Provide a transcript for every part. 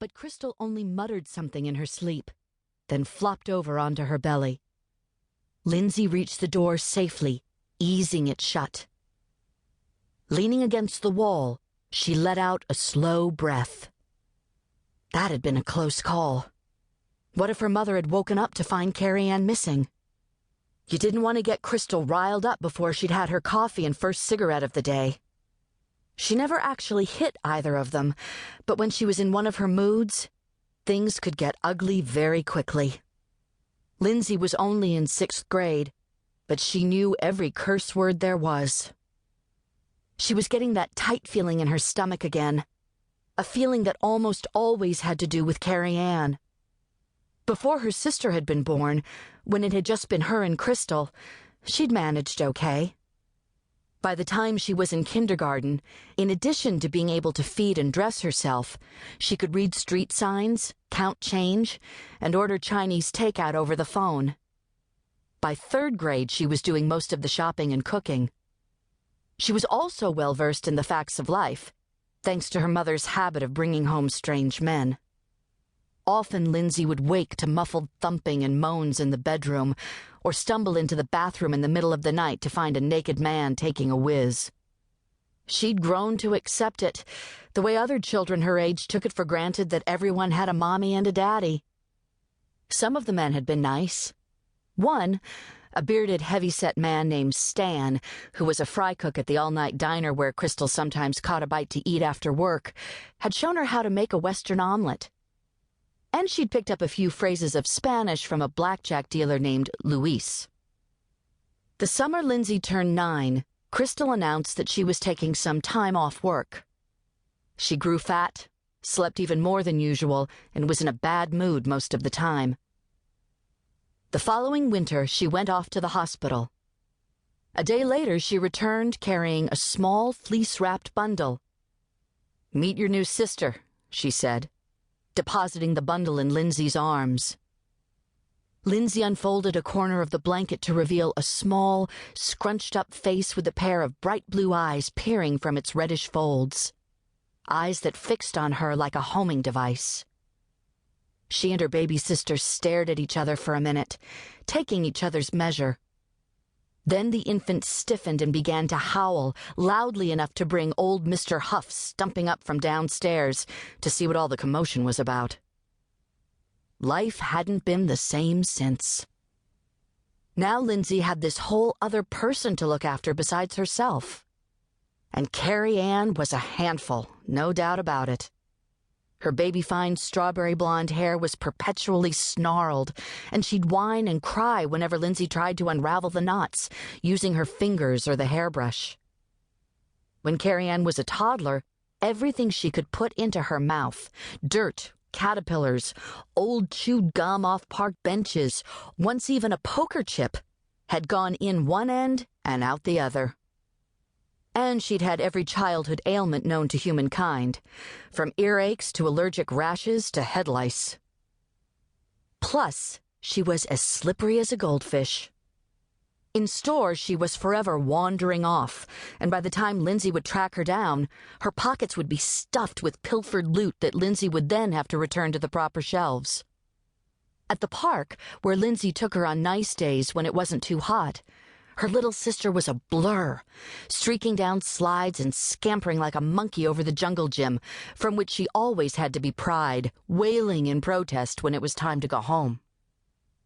but Crystal only muttered something in her sleep, then flopped over onto her belly. Lindsay reached the door safely, easing it shut. Leaning against the wall, she let out a slow breath. That had been a close call. What if her mother had woken up to find Kerrie Ann missing? You didn't want to get Crystal riled up before she'd had her coffee and first cigarette of the day. She never actually hit either of them, but when she was in one of her moods, things could get ugly very quickly. Lindsay was only in 6th grade, but she knew every curse word there was. She was getting that tight feeling in her stomach again, a feeling that almost always had to do with Kerrie Ann. Before her sister had been born, when it had just been her and Crystal, she'd managed okay. By the time she was in kindergarten, in addition to being able to feed and dress herself, she could read street signs, count change, and order Chinese takeout over the phone. By 3rd grade, she was doing most of the shopping and cooking. She was also well-versed in the facts of life, thanks to her mother's habit of bringing home strange men. Often Lindsay would wake to muffled thumping and moans in the bedroom, or stumble into the bathroom in the middle of the night to find a naked man taking a whiz. She'd grown to accept it, the way other children her age took it for granted that everyone had a mommy and a daddy. Some of the men had been nice. One, a bearded, heavy-set man named Stan, who was a fry cook at the all-night diner where Crystal sometimes caught a bite to eat after work, had shown her how to make a Western omelet. And she'd picked up a few phrases of Spanish from a blackjack dealer named Luis. The summer Lindsay turned 9, Crystal announced that she was taking some time off work. She grew fat, slept even more than usual, and was in a bad mood most of the time. The following winter, she went off to the hospital. A day later, she returned carrying a small, fleece-wrapped bundle. "Meet your new sister," she said, depositing the bundle in Lindsay's arms. Lindsay unfolded a corner of the blanket to reveal a small, scrunched-up face with a pair of bright blue eyes peering from its reddish folds. Eyes that fixed on her like a homing device. She and her baby sister stared at each other for a minute, taking each other's measure. Then the infant stiffened and began to howl, loudly enough to bring old Mr. Huff stumping up from downstairs to see what all the commotion was about. Life hadn't been the same since. Now Lindsay had this whole other person to look after besides herself. And Kerrie Ann was a handful, no doubt about it. Her baby-fine strawberry blonde hair was perpetually snarled, and she'd whine and cry whenever Lindsay tried to unravel the knots, using her fingers or the hairbrush. When Kerrie Ann was a toddler, everything she could put into her mouth, dirt, caterpillars, old chewed gum off park benches, once even a poker chip, had gone in one end and out the other. And she'd had every childhood ailment known to humankind, from earaches to allergic rashes to head lice. Plus, she was as slippery as a goldfish. In stores, she was forever wandering off, and by the time Lindsay would track her down, her pockets would be stuffed with pilfered loot that Lindsay would then have to return to the proper shelves. At the park, where Lindsay took her on nice days when it wasn't too hot, her little sister was a blur, streaking down slides and scampering like a monkey over the jungle gym, from which she always had to be pried, wailing in protest when it was time to go home.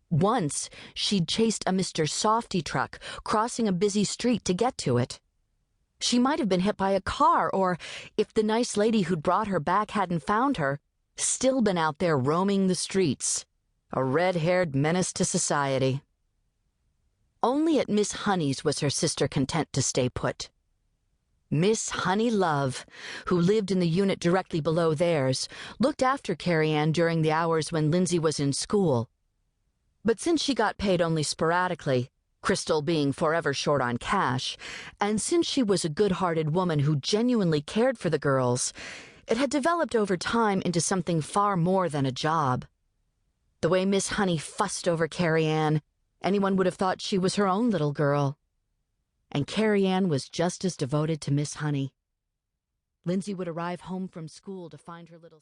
Once, she'd chased a Mr. Softy truck, crossing a busy street to get to it. She might have been hit by a car, or, if the nice lady who'd brought her back hadn't found her, still been out there roaming the streets, a red-haired menace to society. Only at Miss Honi's was her sister content to stay put. Miss Honi Love, who lived in the unit directly below theirs, looked after Kerrie Ann during the hours when Lindsay was in school. But since she got paid only sporadically, Crystal being forever short on cash, and since she was a good-hearted woman who genuinely cared for the girls, it had developed over time into something far more than a job. The way Miss Honi fussed over Kerrie Ann, anyone would have thought she was her own little girl. And Kerrie Ann was just as devoted to Miss Honi. Lindsay would arrive home from school to find her little